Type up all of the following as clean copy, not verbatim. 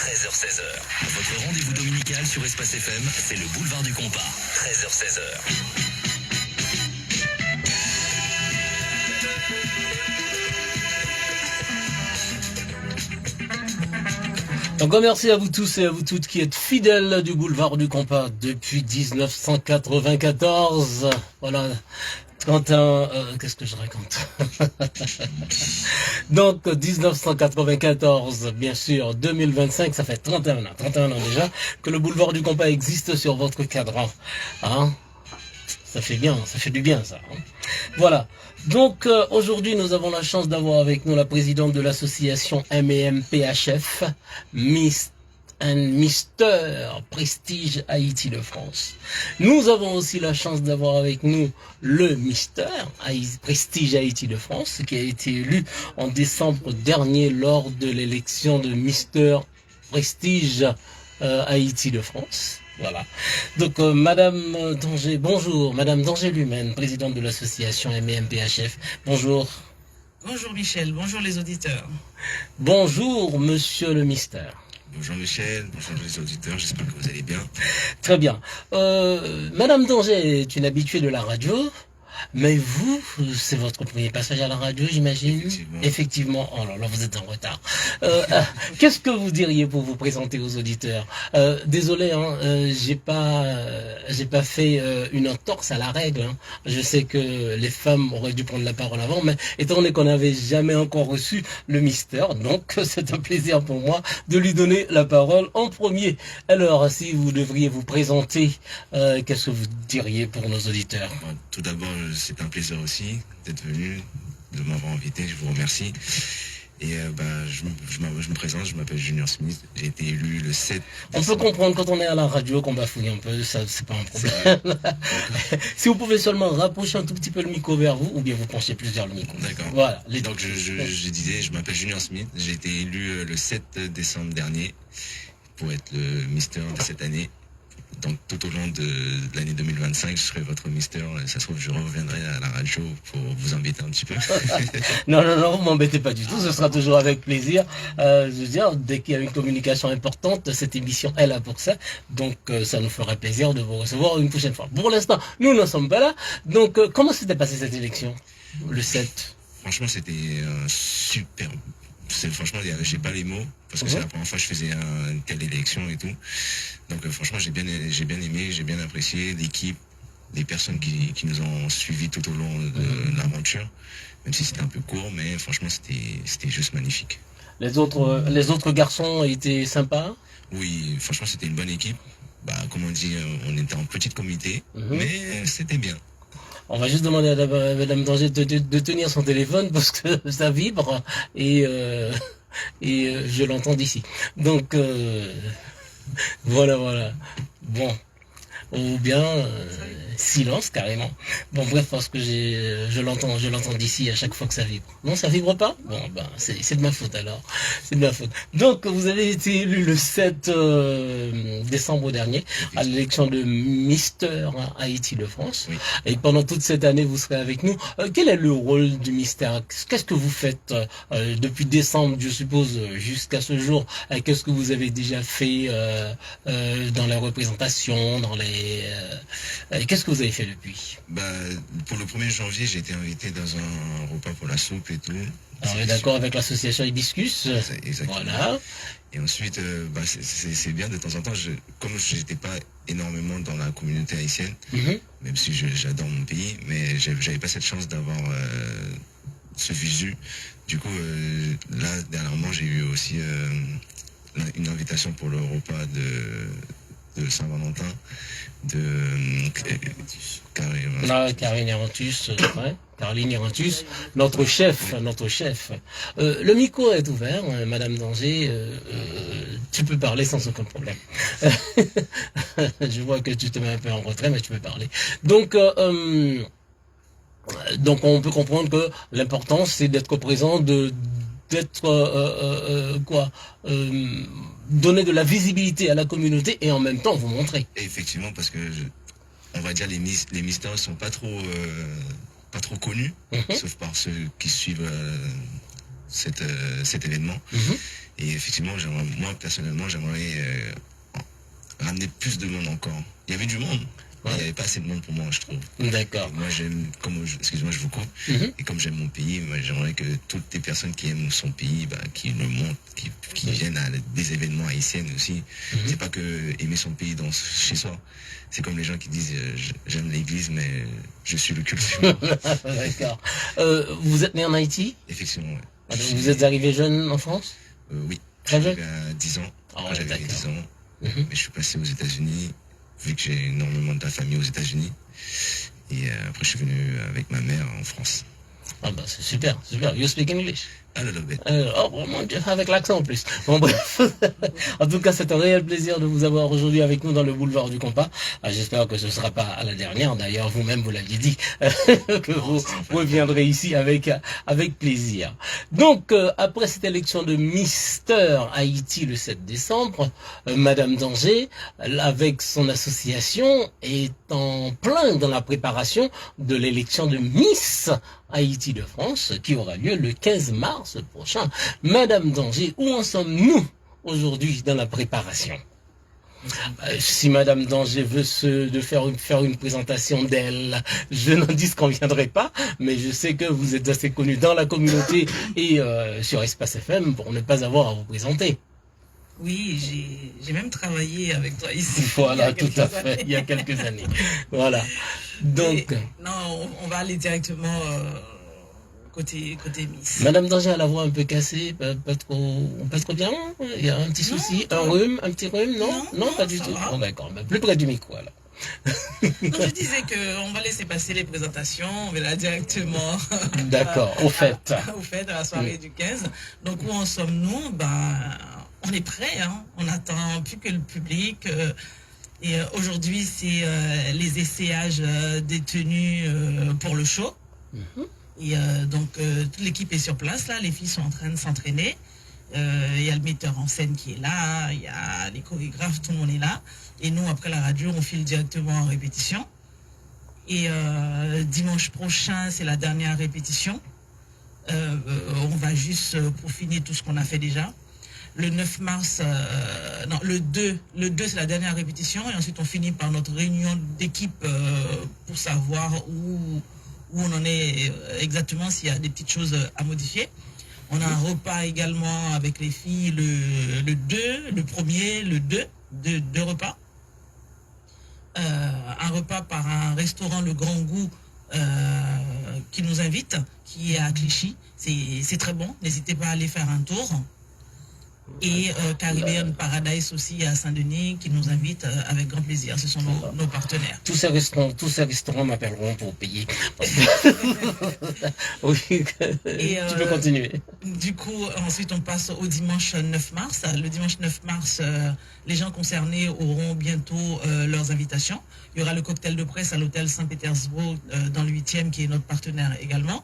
13h-16h. Votre rendez-vous dominical sur Espace FM, c'est le boulevard du Compas. 13h-16h. Donc merci à vous tous et à vous toutes qui êtes fidèles du boulevard du Compas depuis 1994. Voilà. Quentin, qu'est-ce que je raconte? Donc 1994, bien sûr, 2025, ça fait 31 ans déjà que le boulevard du Compas existe sur votre cadran. Hein? Ça fait bien, ça fait du bien ça. Hein? Voilà. Donc aujourd'hui nous avons la chance d'avoir avec nous la présidente de l'association MEMPHF, Miss and Mister Prestige Haïti de France. Nous avons aussi la chance d'avoir avec nous le Mister Prestige Haïti de France qui a été élu en décembre dernier lors de l'élection de Mister Prestige Haïti de France. Voilà. Donc Madame Danger, bonjour. Madame Danger Lumène, présidente de l'association MEMPHF. Bonjour. Bonjour Michel, bonjour les auditeurs. Bonjour Monsieur le Mister. Bonjour Michel, bonjour les auditeurs, j'espère que vous allez bien. Très bien. Madame Danger est une habituée de la radio, mais vous, c'est votre premier passage à la radio, j'imagine. Effectivement. Oh là là, vous êtes en retard. Qu'est-ce que vous diriez pour vous présenter aux auditeurs? Désolé, hein, j'ai pas fait une entorse à la règle. Hein. Je sais que les femmes auraient dû prendre la parole avant, mais étant donné qu'on n'avait jamais encore reçu le mystère, donc c'est un plaisir pour moi de lui donner la parole en premier. Alors, si vous devriez vous présenter, qu'est-ce que vous diriez pour nos auditeurs? Bon, tout d'abord, c'est un plaisir aussi d'être venu, de m'avoir invité, je vous remercie. Et je me présente, je m'appelle Junior Smith, j'ai été élu le 7 On décembre. peut comprendre quand on est à la radio qu'on bafouille un peu, ça c'est pas un problème. Si vous pouvez seulement rapprocher un tout petit peu le micro vers vous, ou bien vous penchez plus vers le micro. D'accord. Voilà. Donc je disais, je m'appelle Junior Smith, j'ai été élu le 7 décembre dernier pour être le Mister de cette année. Donc tout au long de l'année 2025, je serai votre Mister. Ça se trouve, je reviendrai à la radio pour vous embêter un petit peu. Non, vous m'embêtez pas du tout, ce sera toujours avec plaisir. Je veux dire, dès qu'il y a une communication importante, cette émission est là pour ça. Donc ça nous ferait plaisir de vous recevoir une prochaine fois. Pour l'instant, nous n'en sommes pas là. Donc comment s'était passée cette élection, le 7? Franchement, c'était super. Franchement, j'ai pas les mots, parce que c'est la première fois que je faisais une telle élection et tout. Donc franchement, j'ai bien aimé, j'ai bien apprécié l'équipe, les personnes qui nous ont suivis tout au long de l'aventure, même si c'était un peu court, mais franchement, c'était juste magnifique. Les autres garçons étaient sympas? Oui, franchement, c'était une bonne équipe. Comme on dit, on était en petit comité, mais c'était bien. On va juste demander à Madame Danger de tenir son téléphone parce que ça vibre et je l'entends d'ici. Donc voilà. Bon. Ou bien silence carrément. Bon bref, parce que je l'entends d'ici à chaque fois que ça vibre. Non, ça vibre pas? Bon c'est de ma faute alors. C'est de ma faute. Donc vous avez été élu le 7 décembre dernier à l'élection de Mister Haïti de France. Oui. Et pendant toute cette année vous serez avec nous. Quel est le rôle du Mister? Qu'est-ce que vous faites depuis décembre, je suppose, jusqu'à ce jour? Qu'est-ce que vous avez déjà fait dans les représentations, dans les qu'est-ce que vous avez fait depuis? Pour le 1er janvier, j'ai été invité dans un repas pour la soupe et tout. Alors, on est d'accord avec l'association Hibiscus. Exactement. Voilà. Et ensuite, c'est bien de temps en temps, comme je n'étais pas énormément dans la communauté haïtienne, même si j'adore mon pays, mais j'avais pas cette chance d'avoir ce visu. Du coup, là, dernièrement, j'ai eu aussi une invitation pour le repas de Saint-Valentin de Caroline Erantus, ouais. Caroline Erantus, notre chef. Le micro est ouvert, Madame Danger, tu peux parler sans aucun problème. Je vois que tu te mets un peu en retrait, mais tu peux parler. Donc on peut comprendre que l'important c'est d'être présent, donner de la visibilité à la communauté et en même temps vous montrer. Effectivement, parce que on va dire les mystères sont pas trop connus, sauf par ceux qui suivent cet événement. Et effectivement, moi personnellement, j'aimerais ramener plus de monde encore. Il y avait du monde. Il n'y avait pas assez de monde pour moi, je trouve. D'accord. Moi, excuse-moi, je vous coupe. Et comme j'aime mon pays, moi, j'aimerais que toutes les personnes qui aiment son pays, qui le montrent, qui viennent à des événements haïtiens aussi. C'est pas que aimer son pays chez soi. C'est comme les gens qui disent j'aime l'église, mais je suis le culte. D'accord. Vous êtes né en Haïti? Effectivement, oui. Alors, vous êtes arrivé jeune en France? Oui. Très jeune? J'avais 10 ans. Ah, J'avais d'accord. 10 ans. Mais je suis passé aux États-Unis, vu que j'ai énormément de la famille aux États-Unis. Et après, je suis venu avec ma mère en France. Ah bah c'est super, super. You speak English? A little bit. Oh mon Dieu, avec l'accent en plus. Bon bref, en tout cas c'est un réel plaisir de vous avoir aujourd'hui avec nous dans le boulevard du compas. J'espère que ce ne sera pas à la dernière, d'ailleurs vous-même vous l'aviez dit, que vous reviendrez ici avec plaisir. Donc après cette élection de Mister Haïti le 7 décembre, Madame Danger, avec son association, est en plein dans la préparation de l'élection de Miss Haïti de France, qui aura lieu le 15 mars prochain. Madame Danger, où en sommes-nous aujourd'hui dans la préparation? Si Madame Danger veut faire une présentation d'elle, je n'en disconviendrai pas, mais je sais que vous êtes assez connu dans la communauté et sur Espace FM pour ne pas avoir à vous présenter. Oui, j'ai même travaillé avec toi ici. Voilà, tout à fait, il y a quelques années. Voilà. Donc. Mais, non, on va aller directement côté Miss. Madame Danger a la voix un peu cassée, pas trop bien. Il y a un petit souci, un petit rhume, non, pas du tout. Bon, d'accord, mais plus près du micro alors. Donc je disais qu'on va laisser passer les présentations, on verra directement. D'accord, au fait. Au fait, à la soirée du 15. Donc où en sommes-nous? On est prêts, hein. On n'attend plus que le public. Et aujourd'hui, c'est les essayages des tenues pour le show. Et donc, toute l'équipe est sur place, là. Les filles sont en train de s'entraîner. Il y a le metteur en scène qui est là. Il y a les chorégraphes, tout le monde est là. Et nous, après la radio, on file directement en répétition. Et dimanche prochain, c'est la dernière répétition. On va juste peaufiner tout ce qu'on a fait déjà. Le 9 mars, le 2 c'est la dernière répétition et ensuite on finit par notre réunion d'équipe pour savoir où on en est exactement, s'il y a des petites choses à modifier. On a un repas également avec les filles le 2, le premier, le 2, deux repas. Un repas par un restaurant Le Grand Goût qui nous invite, qui est à Clichy. C'est très bon, n'hésitez pas à aller faire un tour. Et Caribbean Paradise aussi à Saint-Denis qui nous invite avec grand plaisir. Ce sont nos partenaires. Tous ces restaurants m'appelleront pour payer. Oui, et tu peux continuer. Du coup, ensuite on passe au dimanche 9 mars. Le dimanche 9 mars, les gens concernés auront bientôt leurs invitations. Il y aura le cocktail de presse à l'hôtel Saint-Pétersbourg dans le 8e qui est notre partenaire également.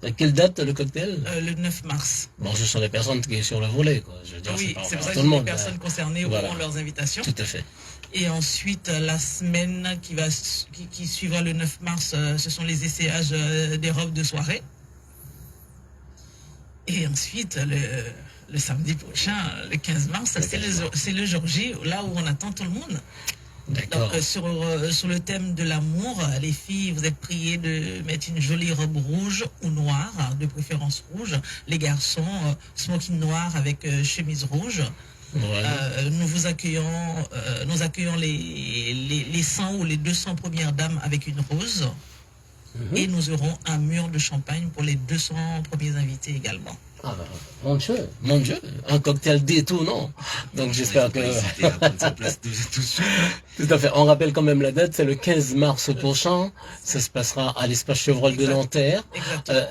À quelle date le cocktail? Le 9 mars. Bon, ce sont les personnes qui sont sur le volet, quoi. Je veux dire, oui, c'est pour ça que tout le les monde, personnes concernées auront leurs invitations. Tout à fait. Et ensuite, la semaine qui suivra le 9 mars, ce sont les essayages des robes de soirée. Et ensuite, le samedi prochain, le 15 mars, c'est le jour J, là où on attend tout le monde. Donc sur le thème de l'amour, les filles, vous êtes priées de mettre une jolie robe rouge ou noire, de préférence rouge. Les garçons, smoking noir avec chemise rouge. Voilà. Nous accueillons les 100 ou les 200 premières dames avec une rose. Et nous aurons un mur de champagne pour les 200 premiers invités également. Ah bah, mon Dieu, un cocktail détonnant. Donc j'espère que... Tout à fait. On rappelle quand même la date, c'est le 15 mars prochain. Ça se passera à l'espace Chevreul de Nanterre.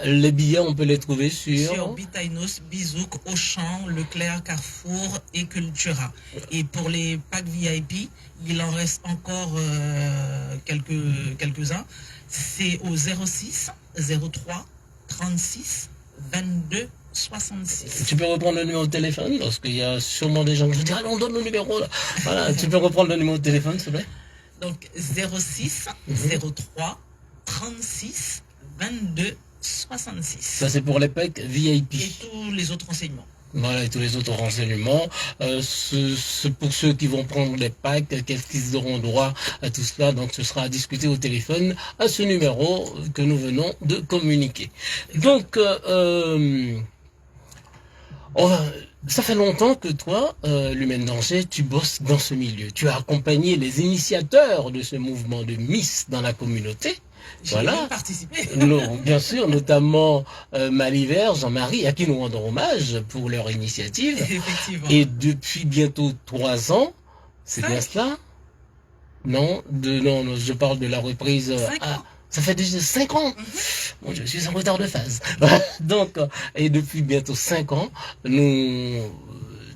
Les billets, on peut les trouver sur Bitainos, Bizouk, Auchan, Leclerc, Carrefour et Cultura. Et pour les packs VIP, il en reste encore quelques-uns. C'est au 06 03 36 22 66. Tu peux reprendre le numéro de téléphone parce qu'il y a sûrement des gens qui vont dire on donne le numéro là. Voilà, tu peux reprendre le numéro de téléphone s'il te plaît. Donc 06 03 36 22 66. Ça, c'est pour les PEC VIP. Et tous les autres renseignements. Voilà, et tous les autres renseignements. Pour ceux qui vont prendre les packs, qu'est-ce qu'ils auront droit à tout cela. Donc, ce sera à discuter au téléphone à ce numéro que nous venons de communiquer. Donc, ça fait longtemps que toi, Lumène Danger, tu bosses dans ce milieu. Tu as accompagné les initiateurs de ce mouvement de Miss dans la communauté. J'ai Voilà. même participé. Non, bien sûr, notamment Maliver, Jean-Marie, à qui nous rendons hommage pour leur initiative. Effectivement. Et depuis bientôt 3 ans, c'est bien cela? Non, non, je parle de la reprise. 5 ans. Ça fait déjà 5 ans. Bon, je suis en retard de phase. Donc, et depuis bientôt 5 ans,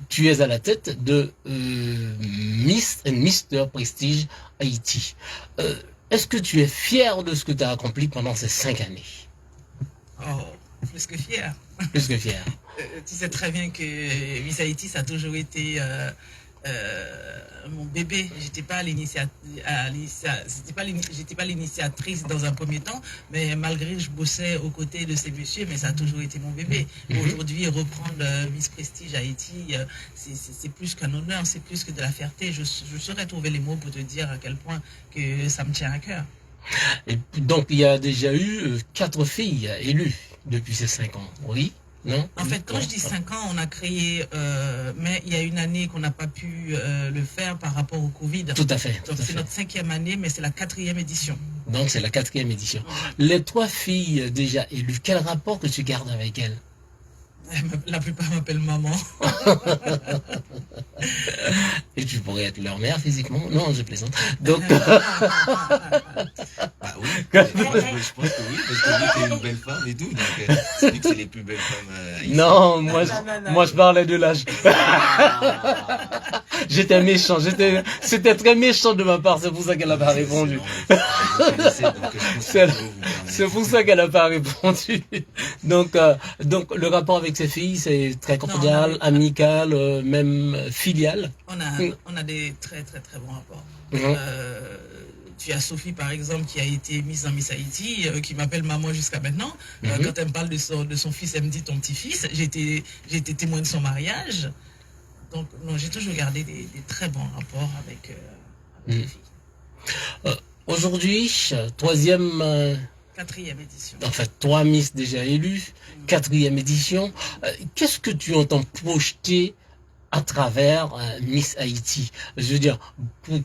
tu es à la tête de Miss et Mister Prestige Haïti. Est-ce que tu es fier de ce que tu as accompli pendant ces 5 années? Oh, plus que fier. Plus que fier. Tu sais très bien que Miss Haïti, ça a toujours été mon bébé. J'étais pas l'initiatrice dans un premier temps, mais malgré que je bossais aux côtés de ces messieurs, mais ça a toujours été mon bébé. Aujourd'hui, reprendre Miss Prestige Haïti, c'est plus qu'un honneur, c'est plus que de la fierté. Je saurais trouver les mots pour te dire à quel point que ça me tient à cœur. Et donc, il y a déjà eu 4 filles élues depuis ces 5 ans, oui? Non? En fait, quand je dis 5 ans, on a créé, mais il y a une année qu'on n'a pas pu le faire par rapport au Covid. Tout à fait. Donc c'est notre 5e année, mais c'est la 4e édition. Donc c'est la 4e édition. Les 3 filles déjà élues, quel rapport que tu gardes avec elles? La plupart m'appellent maman. Et tu pourrais être leur mère physiquement? Non, je plaisante. Donc, Ah oui, je pense que oui, parce que lui, t'es une belle femme et tout, donc c'est lui que c'est les plus belles femmes haïtiennes. non, moi je parlais de l'âge. J'étais méchant, c'était très méchant de ma part, c'est pour ça qu'elle n'a pas répondu. C'est pour ça qu'elle n'a pas répondu. Donc le rapport avec ses filles, c'est très cordial, amical, même filial. On a des très très très bons rapports. Tu as Sophie par exemple qui a été mise dans Miss Haïti, qui m'appelle maman jusqu'à maintenant. Quand elle me parle de son fils, elle me dit ton petit-fils. J'ai été témoin de son mariage. Donc non, j'ai toujours gardé des très bons rapports avec les filles. Aujourd'hui, 3e... 4e édition. En fait, 3 Miss déjà élues, 4e édition. Qu'est-ce que tu entends projeter à travers Miss Haïti? Je veux dire,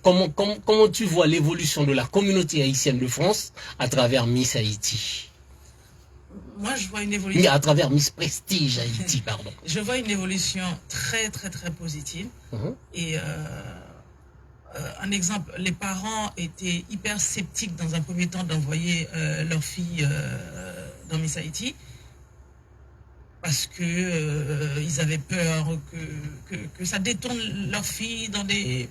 comment tu vois l'évolution de la communauté haïtienne de France à travers Miss Haïti? Moi, je vois une évolution. À travers Miss Prestige Haïti, pardon. Je vois une évolution très très très positive. Et un exemple, les parents étaient hyper sceptiques dans un premier temps d'envoyer leur fille dans Miss Haïti parce que ils avaient peur que ça détourne leur fille dans des...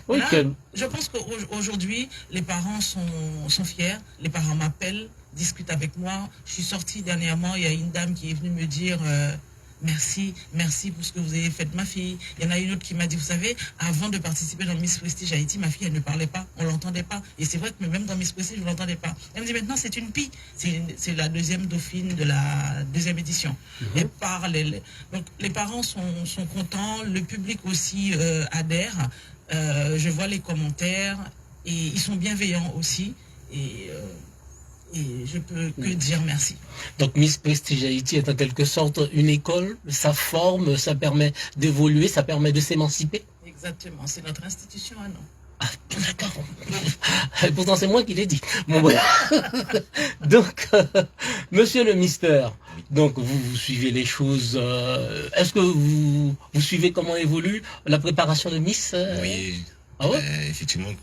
Oui, Là, je pense qu'aujourd'hui, les parents sont fiers, les parents m'appellent, discutent avec moi. Je suis sortie dernièrement, il y a une dame qui est venue me dire... Merci pour ce que vous avez fait de ma fille. Il y en a une autre qui m'a dit, vous savez, avant de participer dans Miss Prestige Haïti, ma fille, elle ne parlait pas, on l'entendait pas. Et c'est vrai que même dans Miss Prestige, je ne l'entendais pas. Elle me dit, maintenant, c'est une pie. C'est la 2e dauphine de la 2e édition. Elle parle. Donc, les parents sont contents, le public aussi adhère. Je vois les commentaires et ils sont bienveillants aussi. Et je peux que dire merci. Donc Miss Prestige Haïti est en quelque sorte une école, ça forme, ça permet d'évoluer, ça permet de s'émanciper. Exactement, c'est notre institution à nous. Ah, d'accord. Pourtant c'est moi qui l'ai dit. Bon, ouais. Donc, monsieur le Mister, donc vous suivez les choses. Est-ce que vous suivez comment évolue la préparation de Miss Oui. Ah ouais? Effectivement,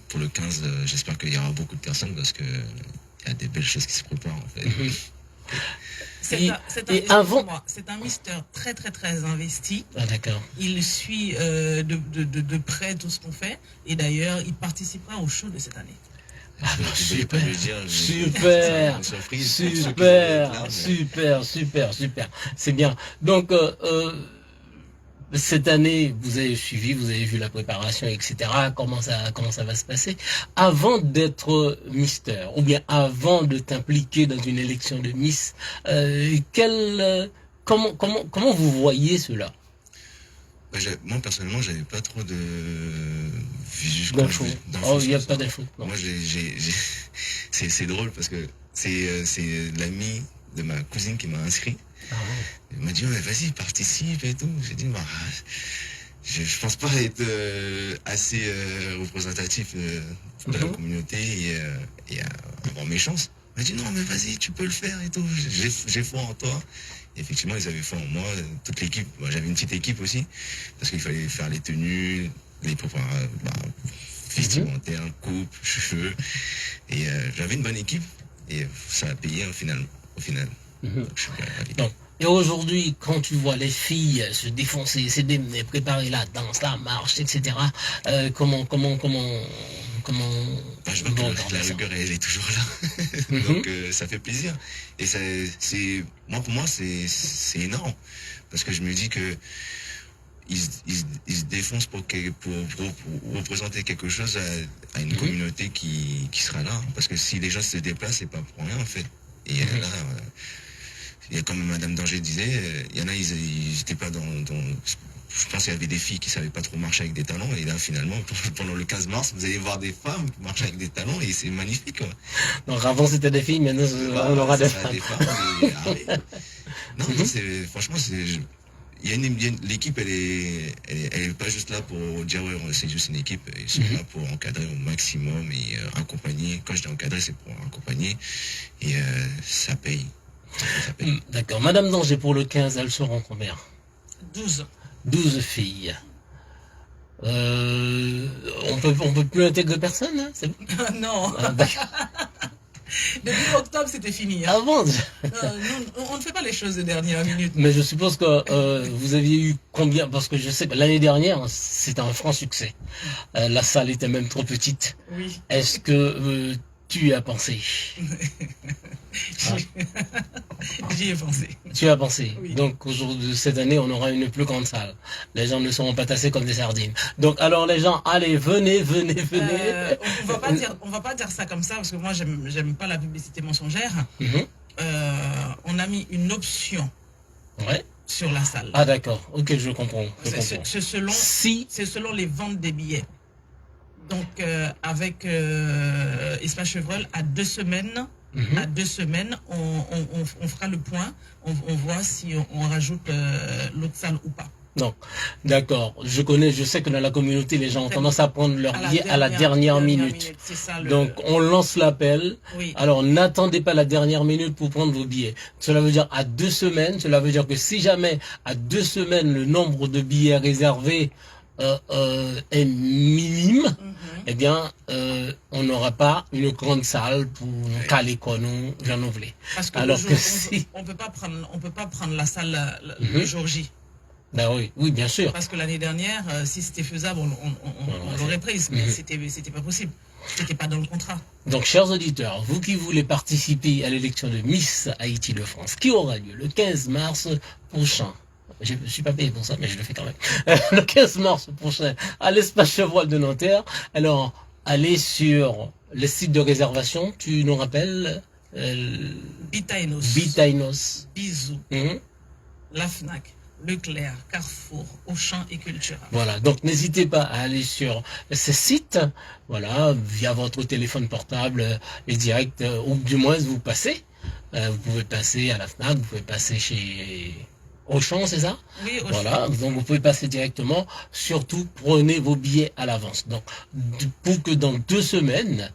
pour le 15, j'espère qu'il y aura beaucoup de personnes parce que il y a des belles choses qui se préparent en fait. C'est un mister très très très investi. Ah, d'accord. Il suit de près tout ce qu'on fait et d'ailleurs il participera au show de cette année. Ah, super, super. C'est bien. Donc cette année, vous avez suivi, vous avez vu la préparation, etc. Comment ça va se passer? Avant d'être Mister, ou bien avant de t'impliquer dans une élection de Miss, comment vous voyez cela? Moi, personnellement, j'avais pas trop de D'infos. Oh, il n'y a pas ça. d'infos. Non. Moi, c'est drôle parce que c'est l'ami de ma cousine qui m'a inscrit. Ah ouais. Il m'a dit, ouais, vas-y, participe et tout. J'ai dit, bah, je pense pas être assez représentatif de la communauté et avoir mes chances. Il m'a dit, non, mais vas-y, tu peux le faire et tout. J'ai foi en toi. Et effectivement, ils avaient foi en moi. Toute l'équipe, moi, j'avais une petite équipe aussi, parce qu'il fallait faire les tenues, les vestimentaires, coupe, cheveux. Et j'avais une bonne équipe. Et ça a payé au final. Donc, je suis bien ravi. Donc, et aujourd'hui, quand tu vois les filles se défoncer, se démener, préparer la danse, la marche, etc., comment Bah, je vois que la rigueur, elle est toujours là. Donc, ça fait plaisir. Et pour moi, c'est énorme. Parce que je me dis que ils se défoncent pour représenter quelque chose à une communauté qui sera là. Parce que si les gens se déplacent, c'est pas pour rien, en fait. Et là, il y a comme Madame Danger disait, il y en a, ils étaient pas dans je pense qu'il y avait des filles qui savaient pas trop marcher avec des talons, et là finalement pendant le 15 mars vous allez voir des femmes qui marchent avec des talons et c'est magnifique, quoi. Donc avant c'était des filles, maintenant on aura des femmes. Non, franchement l'équipe elle est pas juste là pour dire ouais c'est juste une équipe, ils sont là pour encadrer au maximum et accompagner. Quand je dis encadrer, c'est pour accompagner, et ça paye. D'accord. Madame Danger, pour le 15, elles seront combien? 12 filles. On peut plus intégrer personne, hein, c'est bon? Non. Ah, Depuis octobre, c'était fini. Hein. Ah bon? On ne fait pas les choses de dernière minute. Mais je suppose que vous aviez eu combien? Parce que je sais que l'année dernière, c'était un franc succès. La salle était même trop petite. Oui. Est-ce que tu y as pensé? J'y ai pensé. Tu as pensé. Oui. Donc aujourd'hui, cette année, on aura une plus grande salle. Les gens ne seront pas tassés comme des sardines. Donc alors les gens, allez, venez. On va pas dire ça comme ça parce que moi j'aime pas la publicité mensongère. On a mis une option. Ouais. Sur la salle. Ah d'accord. Ok, je comprends. C'est selon les ventes des billets. Donc avec Espace Chevreul à 2 semaines. À 2 semaines, on fera le point, on voit si on rajoute l'autre salle ou pas. Non, d'accord. Je sais que dans la communauté, les gens ont tendance à prendre leur billet à la dernière minute. Ça, Donc, on lance l'appel. Oui. Alors, n'attendez pas la dernière minute pour prendre vos billets. Cela veut dire à 2 semaines. Cela veut dire que si jamais à 2 semaines, le nombre de billets réservés est minime, eh bien, on n'aura pas une grande salle pour caler quoi nous renouveler. Parce que alors que si on peut pas prendre la salle le jour J. Ben oui, bien sûr. Parce que l'année dernière, si c'était faisable, on l'aurait prise, mais c'était pas possible. C'était pas dans le contrat. Donc, chers auditeurs, vous qui voulez participer à l'élection de Miss Haïti de France, qui aura lieu le 15 mars prochain. Je ne suis pas payé pour ça, mais je le fais quand même. Le 15 mars prochain, à l'Espace Chevreul de Nanterre. Alors, allez sur le site de réservation. Tu nous rappelles Bitainos. Bisous. La FNAC. Leclerc, Carrefour, Auchan et Cultura. Voilà, donc n'hésitez pas à aller sur ces sites, voilà, via votre téléphone portable et direct, ou du moins vous passez. Vous pouvez passer à la FNAC, vous pouvez passer chez Auchan, c'est ça? Oui, Auchan. Voilà, donc vous pouvez passer directement. Surtout, prenez vos billets à l'avance. Donc, pour que dans 2 semaines,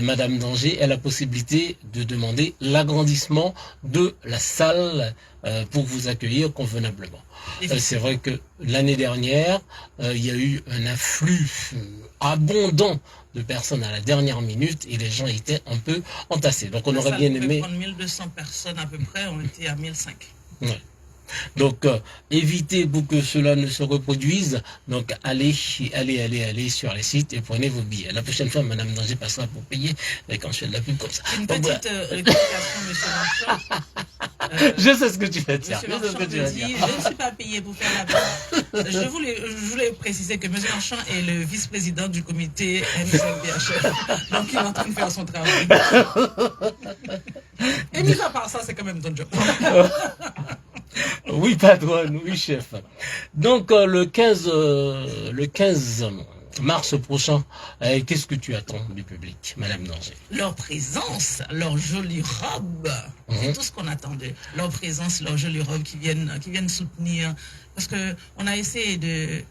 Madame Danger ait la possibilité de demander l'agrandissement de la salle pour vous accueillir convenablement. C'est vrai que l'année dernière, il y a eu un afflux abondant de personnes à la dernière minute et les gens étaient un peu entassés. Donc on aurait bien aimé... prendre 1200 personnes à peu près, on était à 1005. Ouais. Donc, évitez pour que cela ne se reproduise. Donc, allez sur les sites et prenez vos billets. La prochaine fois, Madame Danger passera pour payer quand je fais de la pub comme ça. Une petite rectification, monsieur Marchand. Je sais ce que tu veux dire. Monsieur Je sais ce Marchand que tu me veux dit, dire. je ne suis pas payé pour faire la pub. Je voulais préciser que Monsieur Marchand est le vice-président du comité M5BHF. Donc il est en train de faire son travail. Et mis à part ça, c'est quand même ton job. Oui, patronne, oui, chef. Donc, le 15 mars prochain, qu'est-ce que tu attends du public, Madame Danger? Leur présence, leur jolie robe, c'est tout ce qu'on attendait. Leur présence, leur jolie robe qui viennent soutenir. Parce que on a essayé de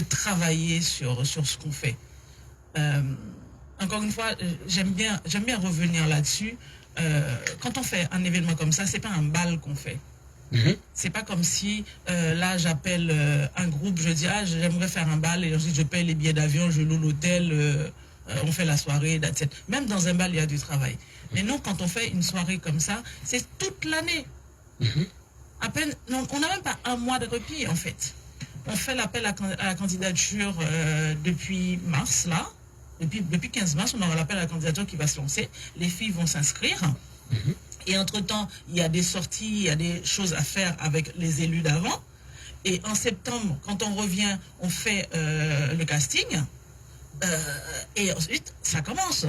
travailler sur ce qu'on fait. Encore une fois, j'aime bien revenir là-dessus. Quand on fait un événement comme ça, c'est pas un bal qu'on fait. C'est pas comme si là j'appelle un groupe, je dis j'aimerais faire un bal et ensuite je paye les billets d'avion, je loue l'hôtel, on fait la soirée, that's it. Même dans un bal il y a du travail. Mais nous quand on fait une soirée comme ça, c'est toute l'année. À peine, on n'a même pas un mois de répit en fait. On fait l'appel à la candidature depuis mars là. Depuis 15 mars, on aura l'appel à la candidature qui va se lancer. Les filles vont s'inscrire. Et entre-temps, il y a des sorties, il y a des choses à faire avec les élus d'avant. Et en septembre, quand on revient, on fait le casting. Et ensuite, ça commence.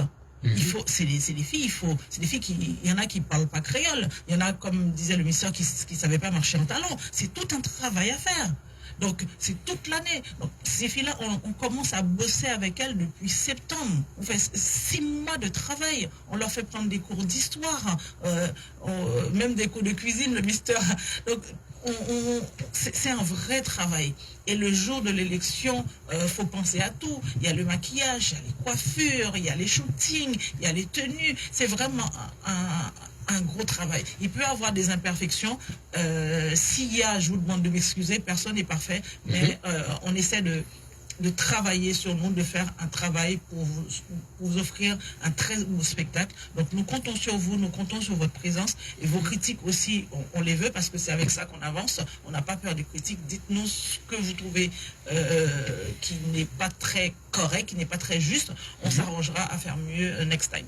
C'est des filles, c'est des filles il y en a qui parlent pas créole. Il y en a, comme disait le ministère, qui savaient pas marcher en talons. C'est tout un travail à faire. Donc, c'est toute l'année. Donc, ces filles-là, on commence à bosser avec elles depuis septembre. On fait 6 mois de travail. On leur fait prendre des cours d'histoire, même des cours de cuisine, le mister. Donc, c'est un vrai travail. Et le jour de l'élection, faut penser à tout. Il y a le maquillage, il y a les coiffures, il y a les shootings, il y a les tenues. C'est vraiment un gros travail. Il peut y avoir des imperfections. S'il y a, je vous demande de m'excuser, personne n'est parfait, mais on essaie de travailler sur nous, de faire un travail pour vous offrir un très beau spectacle. Donc nous comptons sur vous, nous comptons sur votre présence et vos critiques aussi, on les veut parce que c'est avec ça qu'on avance. On n'a pas peur des critiques. Dites-nous ce que vous trouvez qui n'est pas très correct, qui n'est pas très juste. On s'arrangera à faire mieux next time.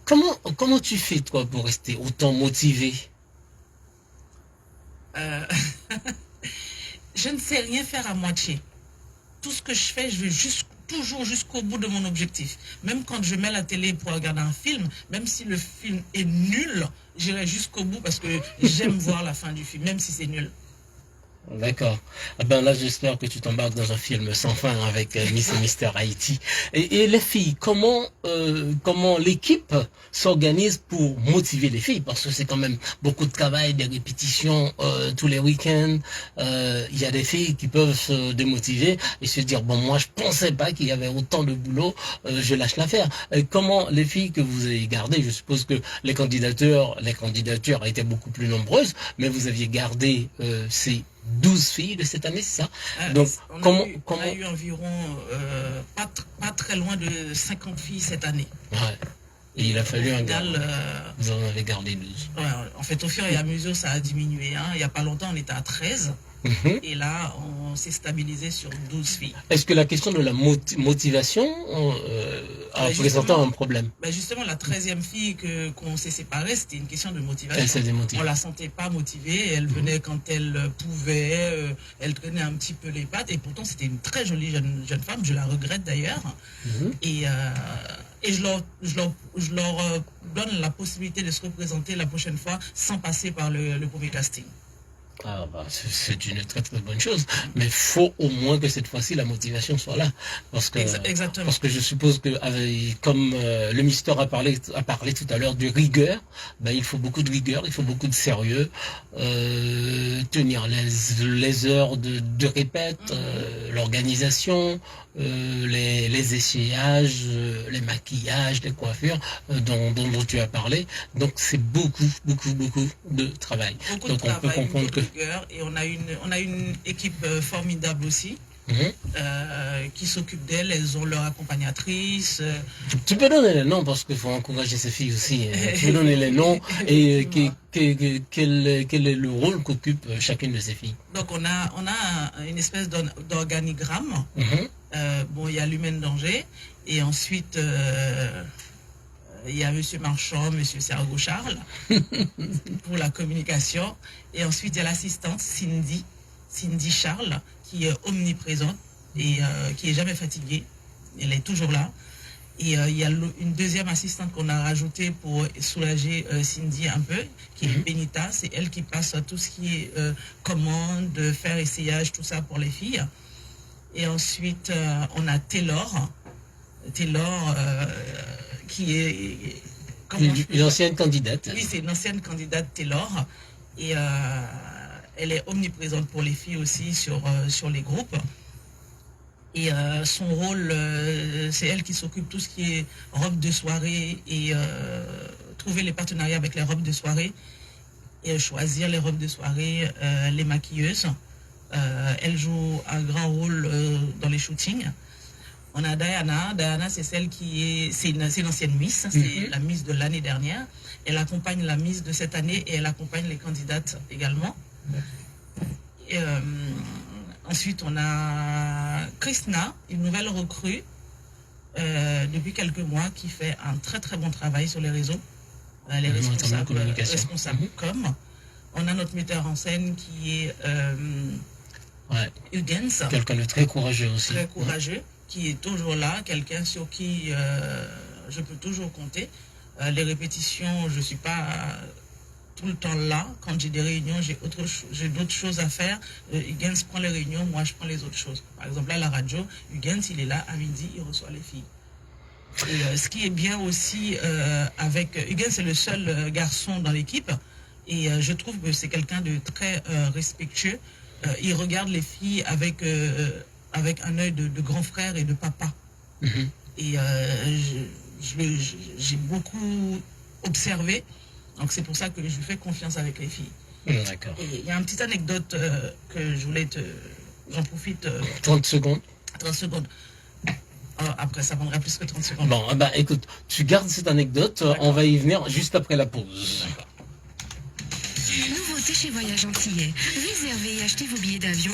Comment tu fais, toi, pour rester autant motivé? Je ne sais rien faire à moitié. Tout ce que je fais, je vais toujours jusqu'au bout de mon objectif. Même quand je mets la télé pour regarder un film, même si le film est nul, j'irai jusqu'au bout parce que j'aime voir la fin du film, même si c'est nul. D'accord. Ah ben là, j'espère que tu t'embarques dans un film sans fin avec Miss et Mister Haïti. Et les filles, comment l'équipe s'organise pour motiver les filles? Parce que c'est quand même beaucoup de travail, des répétitions tous les week-ends. Il y a des filles qui peuvent se démotiver et se dire, bon, moi, je pensais pas qu'il y avait autant de boulot, je lâche l'affaire. Comment les filles que vous avez gardées, je suppose que les candidatures étaient beaucoup plus nombreuses, mais vous aviez gardé ces 12 filles de cette année, c'est ça? Donc, on a eu environ pas très loin de 50 filles cette année. Ouais. Et il a fallu un gars. Vous en avez gardé 12. Ouais, en fait, au fur et à mesure, ça a diminué. Hein. Il n'y a pas longtemps, on était à 13. Et là, on s'est stabilisé sur 12 filles. Est-ce que la question de la motivation a présenté un problème? Justement, la 13e fille qu'on s'est séparée, c'était une question de motivation. Elle s'est démotivée. On la sentait pas motivée. Elle venait quand elle pouvait. Elle traînait un petit peu les pattes. Et pourtant, c'était une très jolie jeune femme. Je la regrette d'ailleurs. Et je leur donne la possibilité de se représenter la prochaine fois sans passer par le premier casting. Ah bah, c'est une très très bonne chose, mais il faut au moins que cette fois-ci la motivation soit là, parce que Exactement. Parce que je suppose que comme le ministère a parlé tout à l'heure de rigueur, ben, il faut beaucoup de rigueur, il faut beaucoup de sérieux, tenir les heures de répète, l'organisation, les essayages, les maquillages, les coiffures dont tu as parlé. Donc c'est beaucoup de travail. Beaucoup donc de travail, on peut comprendre que et on a une équipe formidable aussi qui s'occupe d'elles. Elles ont leur accompagnatrice. Tu peux donner les noms parce qu'il faut encourager ces filles aussi. Tu peux donner les noms et quel est le rôle qu'occupe chacune de ces filles. Donc on a une espèce d'organigramme. Bon, il y a l'humaine danger et ensuite il y a Monsieur Marchand, Monsieur Sergo Charles pour la communication. Et ensuite, il y a l'assistante Cindy Charles, qui est omniprésente et qui est jamais fatiguée. Elle est toujours là. Et il y a une deuxième assistante qu'on a rajoutée pour soulager Cindy un peu, qui est Benita. C'est elle qui passe tout ce qui est commande, faire essayage, tout ça pour les filles. Et ensuite, on a Taylor. Taylor, qui est... Une ancienne candidate. Oui, c'est une ancienne candidate Taylor. Et elle est omniprésente pour les filles aussi sur les groupes. Et son rôle, c'est elle qui s'occupe tout ce qui est robe de soirée et trouver les partenariats avec les robes de soirée et choisir les robes de soirée, les maquilleuses. Elle joue un grand rôle dans les shootings. On a Diana. Diana, c'est celle c'est une ancienne Miss, c'est la Miss de l'année dernière. Elle accompagne la Miss de cette année et elle accompagne les candidates également. Et, ensuite, on a Krishna, une nouvelle recrue depuis quelques mois qui fait un très très bon travail sur les réseaux. Elle est responsable com. On a notre metteur en scène qui est Hugens. Quelqu'un de très courageux aussi. Très courageux, qui est toujours là, quelqu'un sur qui je peux toujours compter. Les répétitions, je ne suis pas tout le temps là. Quand j'ai des réunions, j'ai d'autres choses à faire. Hugens prend les réunions, moi je prends les autres choses. Par exemple, à la radio, Hugens, il est là à midi, il reçoit les filles. Et ce qui est bien aussi avec Hugens, c'est le seul garçon dans l'équipe. Et je trouve que c'est quelqu'un de très respectueux. Il regarde les filles avec un œil de grand frère et de papa. Et j'ai beaucoup observé. Donc c'est pour ça que je fais confiance avec les filles. D'accord. Et il y a une petite anecdote que je voulais j'en profite. 30 secondes. 30 secondes. Après, ça prendrait plus que 30 secondes. Bon, bah écoute, tu gardes cette anecdote, on va y venir juste après la pause. D'accord. Nouveauté chez Voyage Antillais. Réservez et achetez vos billets d'avion